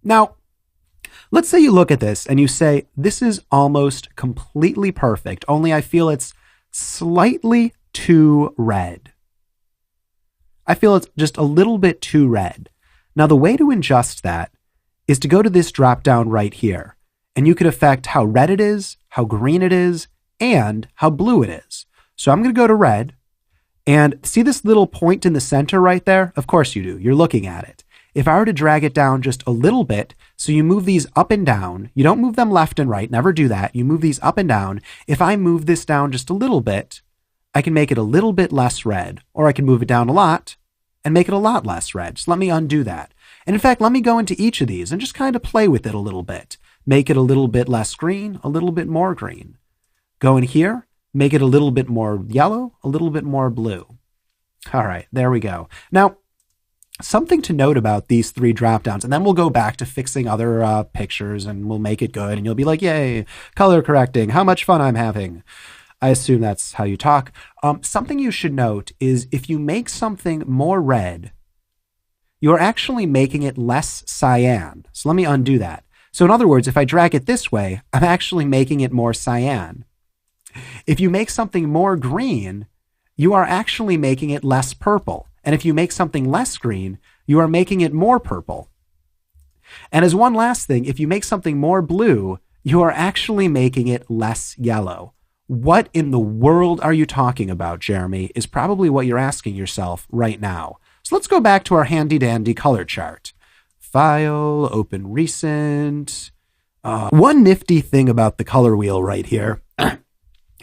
Now, let's say you look at this and you say, this is almost completely perfect, only I feel it's slightly too red. I feel it's just a little bit too red. Now, the way to adjust that is to go to this drop down right here, and you can affect how red it is, how green it is, and how blue it is. So I'm going to go to red, and see this little point in the center right there? Of course you do. You're looking at it. If I were to drag it down just a little bit, so you move these up and down, you don't move them left and right, never do that. You move these up and down. If I move this down just a little bit, I can make it a little bit less red, or I can move it down a lot and make it a lot less red. So let me undo that. And in fact, let me go into each of these and just kind of play with it a little bit. Make it a little bit less green, a little bit more green. Go in here, make it a little bit more yellow, a little bit more blue. All right, there we go. Now, something to note about these three drop downs, and then we'll go back to fixing other pictures and we'll make it good. And you'll be like, yay, color correcting, how much fun I'm having. I assume that's how you talk. Something you should note is if you make something more red, you're actually making it less cyan. So let me undo that. So in other words, if I drag it this way, I'm actually making it more cyan. If you make something more green, you are actually making it less purple. And if you make something less green, you are making it more purple. And as one last thing, if you make something more blue, you are actually making it less yellow. What in the world are you talking about, Jeremy, is probably what you're asking yourself right now. So let's go back to our handy dandy color chart. File, open recent. One nifty thing about the color wheel right here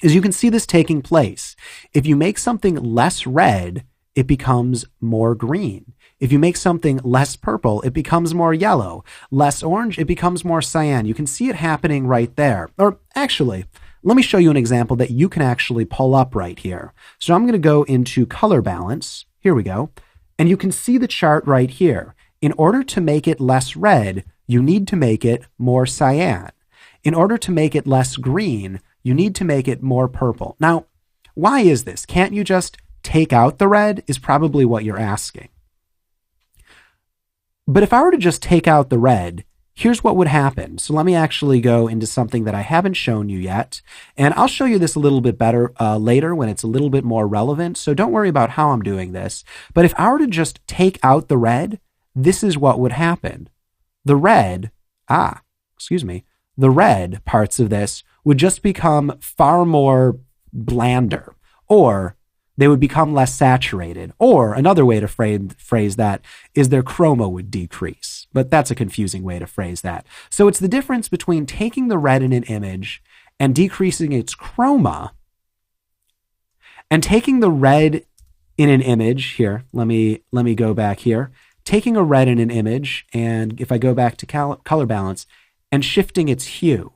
is you can see this taking place. If you make something less red, it becomes more green. If you make something less purple, it becomes more yellow. Less orange, it becomes more cyan. You can see it happening right there. Or actually, let me show you an example that you can actually pull up right here. So I'm going to go into color balance. Here we go. And you can see the chart right here. In order to make it less red, you need to make it more cyan. In order to make it less green, you need to make it more purple. Now, why is this? Can't you just take out the red is probably what you're asking. But if I were to just take out the red, here's what would happen. So let me actually go into something that I haven't shown you yet. And I'll show you this a little bit better later when it's a little bit more relevant. So don't worry about how I'm doing this. But if I were to just take out the red, this is what would happen. The red parts of this would just become far more blander, or they would become less saturated. Or another way to phrase that is their chroma would decrease. But that's a confusing way to phrase that. So it's the difference between taking the red in an image and decreasing its chroma, and taking the red in an image here. Let me go back here. Taking a red in an image, and if I go back to color balance, and shifting its hue.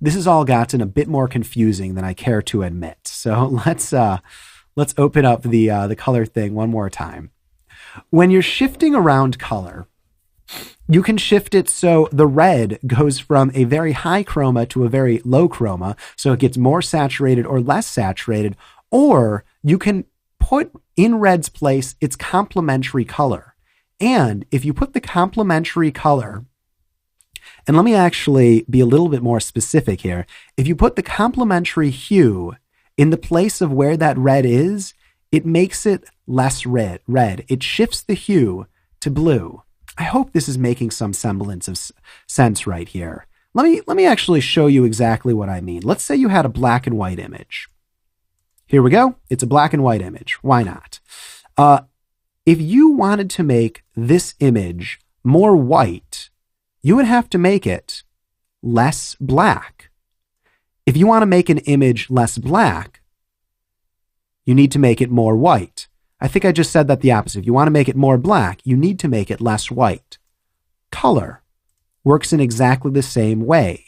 This has all gotten a bit more confusing than I care to admit. So let's open up the color thing one more time. When you're shifting around color, you can shift it so the red goes from a very high chroma to a very low chroma, so it gets more saturated or less saturated, or you can put in red's place its complementary color. And if you put the complementary color, and let me actually be a little bit more specific here. If you put the complementary hue in the place of where that red is, it makes it less red. It shifts the hue to blue. I hope this is making some semblance of sense right here. Let me actually show you exactly what I mean. Let's say you had a black and white image. Here we go. It's a black and white image. Why not? If you wanted to make this image more white, you would have to make it less black. If you want to make an image less black, you need to make it more white. I think I just said that the opposite. If you want to make it more black, you need to make it less white. Color works in exactly the same way.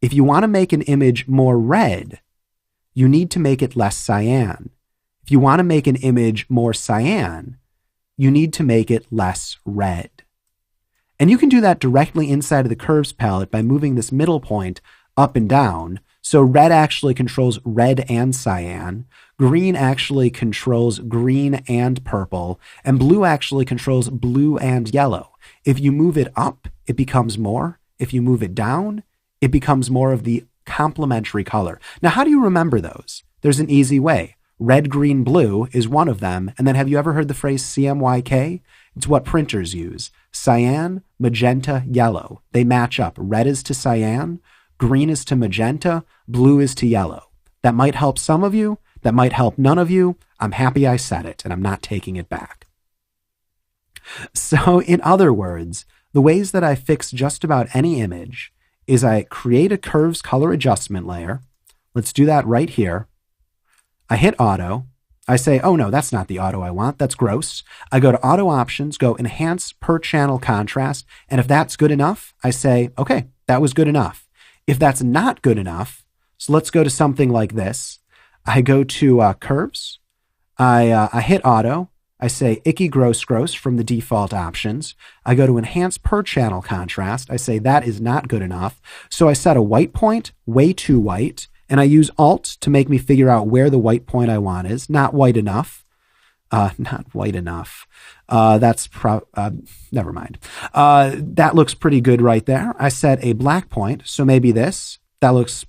If you want to make an image more red, you need to make it less cyan. If you want to make an image more cyan, you need to make it less red. And you can do that directly inside of the curves palette by moving this middle point up and down. So red actually controls red and cyan. Green actually controls green and purple. And blue actually controls blue and yellow. If you move it up, it becomes more. If you move it down, it becomes more of the complementary color. Now, how do you remember those? There's an easy way. Red, green, blue is one of them. And then have you ever heard the phrase CMYK? It's what printers use. Cyan, magenta, yellow. They match up. Red is to cyan, green is to magenta, blue is to yellow. That might help some of you. That might help none of you. I'm happy I said it, and I'm not taking it back. So in other words, the ways that I fix just about any image is I create a curves color adjustment layer. Let's do that right here. I hit auto. I say, oh no, that's not the auto I want. That's gross. I go to auto options, go enhance per channel contrast. And if that's good enough, I say, okay, that was good enough. If that's not good enough, so let's go to something like this. I go to curves. I hit auto. I say icky gross from the default options. I go to enhance per channel contrast. I say that is not good enough. So I set a white point, way too white. And I use Alt to make me figure out where the white point I want is. Not white enough. Not white enough. Never mind. That looks pretty good right there. I set a black point. So maybe this. That looks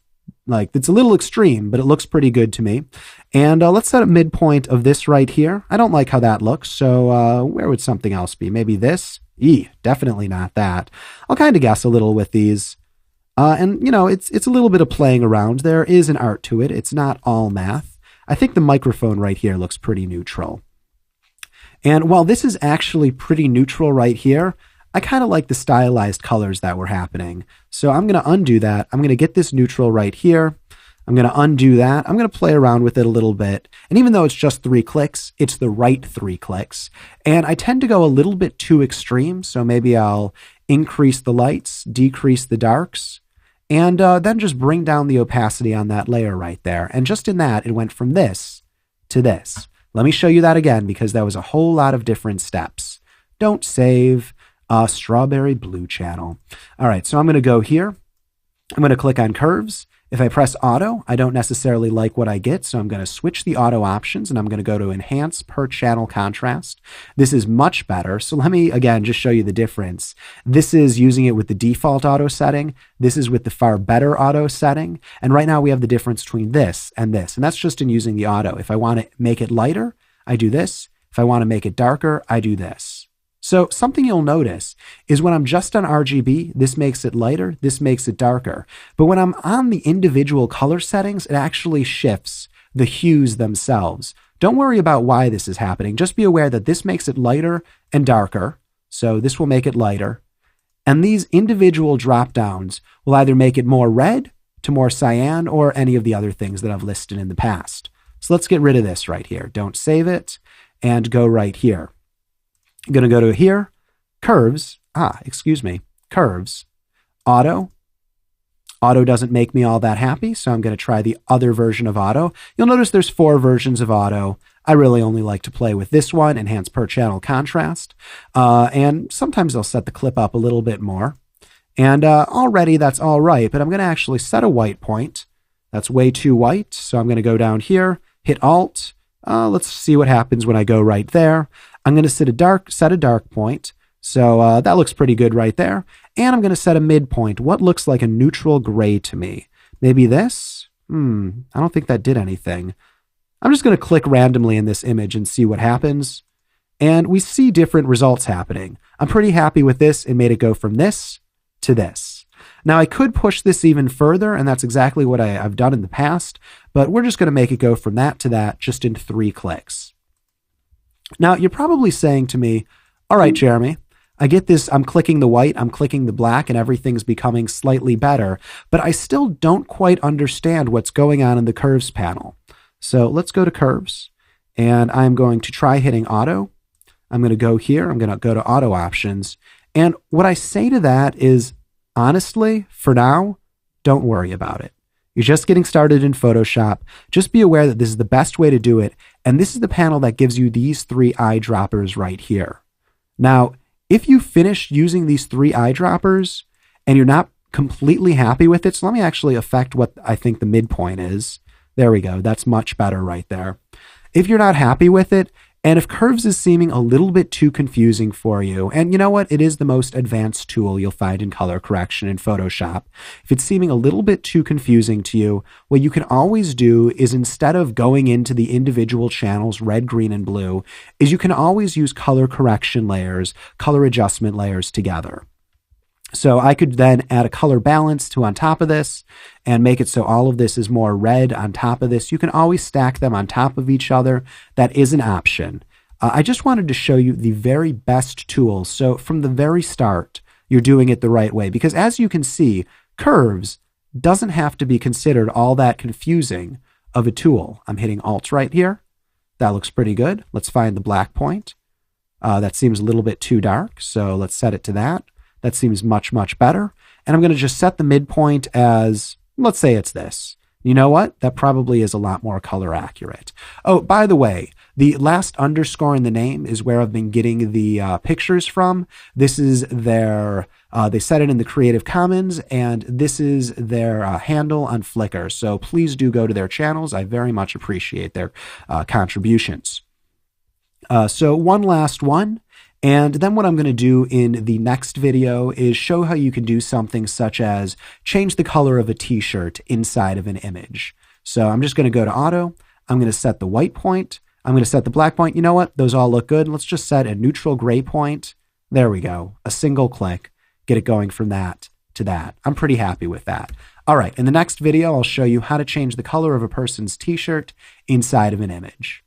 like it's a little extreme, but it looks pretty good to me. And let's set a midpoint of this right here. I don't like how that looks. So where would something else be? Maybe this? Definitely not that. I'll kind of guess a little with these. And, you know, it's a little bit of playing around. There is an art to it. It's not all math. I think the microphone right here looks pretty neutral. And while this is actually pretty neutral right here, I kind of like the stylized colors that were happening. So I'm going to undo that. I'm going to get this neutral right here. I'm going to undo that. I'm going to play around with it a little bit. And even though it's just 3 clicks, it's the right 3 clicks. And I tend to go a little bit too extreme. So maybe I'll increase the lights, decrease the darks, and then just bring down the opacity on that layer right there. And just in that, it went from this to this. Let me show you that again, because that was a whole lot of different steps. Don't save. Strawberry blue channel. All right, so I'm going to go here. I'm going to click on curves. If I press auto, I don't necessarily like what I get, so I'm going to switch the auto options, and I'm going to go to enhance per channel contrast. This is much better. So let me, again, just show you the difference. This is using it with the default auto setting. This is with the far better auto setting. And right now we have the difference between this, and that's just in using the auto. If I want to make it lighter, I do this. If I want to make it darker, I do this. So something you'll notice is when I'm just on RGB, this makes it lighter, this makes it darker. But when I'm on the individual color settings, it actually shifts the hues themselves. Don't worry about why this is happening. Just be aware that this makes it lighter and darker. So this will make it lighter. And these individual drop downs will either make it more red to more cyan or any of the other things that I've listed in the past. So let's get rid of this right here. Don't save it and go right here. I'm going to go to here, curves, curves, auto. Auto doesn't make me all that happy, so I'm going to try the other version of auto. You'll notice there's 4 versions of auto. I really only like to play with this one, enhance per channel contrast. And sometimes I'll set the clip up a little bit more. And already that's all right, but I'm going to actually set a white point. That's way too white, so I'm going to go down here, hit Alt. Let's see what happens when I go right there. I'm going to set a dark point. So that looks pretty good right there. And I'm going to set a midpoint. What looks like a neutral gray to me? Maybe this? I don't think that did anything. I'm just going to click randomly in this image and see what happens. And we see different results happening. I'm pretty happy with this. It made it go from this to this. Now I could push this even further, and that's exactly what I've done in the past, but we're just going to make it go from that to that just in 3 clicks. Now you're probably saying to me, all right, Jeremy, I get this. I'm clicking the white, I'm clicking the black, and everything's becoming slightly better, but I still don't quite understand what's going on in the curves panel. So let's go to curves, and I'm going to try hitting auto. I'm going to go here. I'm going to go to auto options. And what I say to that is, honestly, for now, don't worry about it. You're just getting started in Photoshop. Just be aware that this is the best way to do it. And this is the panel that gives you these 3 eyedroppers right here. Now, if you finish using these 3 eyedroppers and you're not completely happy with it. So let me actually affect what I think the midpoint is. There we go. That's much better right there. If you're not happy with it, and if curves is seeming a little bit too confusing for you, and you know what? It is the most advanced tool you'll find in color correction in Photoshop. If it's seeming a little bit too confusing to you, what you can always do is, instead of going into the individual channels, red, green, and blue, is you can always use color correction layers, color adjustment layers together. So I could then add a color balance to on top of this and make it so all of this is more red on top of this. You can always stack them on top of each other. That is an option. I just wanted to show you the very best tools. So from the very start, you're doing it the right way, because as you can see, curves doesn't have to be considered all that confusing of a tool. I'm hitting Alt right here. That looks pretty good. Let's find the black point. That seems a little bit too dark, so let's set it to that. That seems much, much better. And I'm going to just set the midpoint as, let's say it's this. You know what? That probably is a lot more color accurate. Oh, by the way, the last underscore in the name is where I've been getting the pictures from. This is their, they set it in the Creative Commons, and this is their handle on Flickr. So please do go to their channels. I very much appreciate their contributions. So one last one. And then what I'm going to do in the next video is show how you can do something such as change the color of a t-shirt inside of an image. So I'm just going to go to auto. I'm going to set the white point. I'm going to set the black point. You know what? Those all look good. Let's just set a neutral gray point. There we go. A single click. Get it going from that to that. I'm pretty happy with that. All right. In the next video, I'll show you how to change the color of a person's t-shirt inside of an image.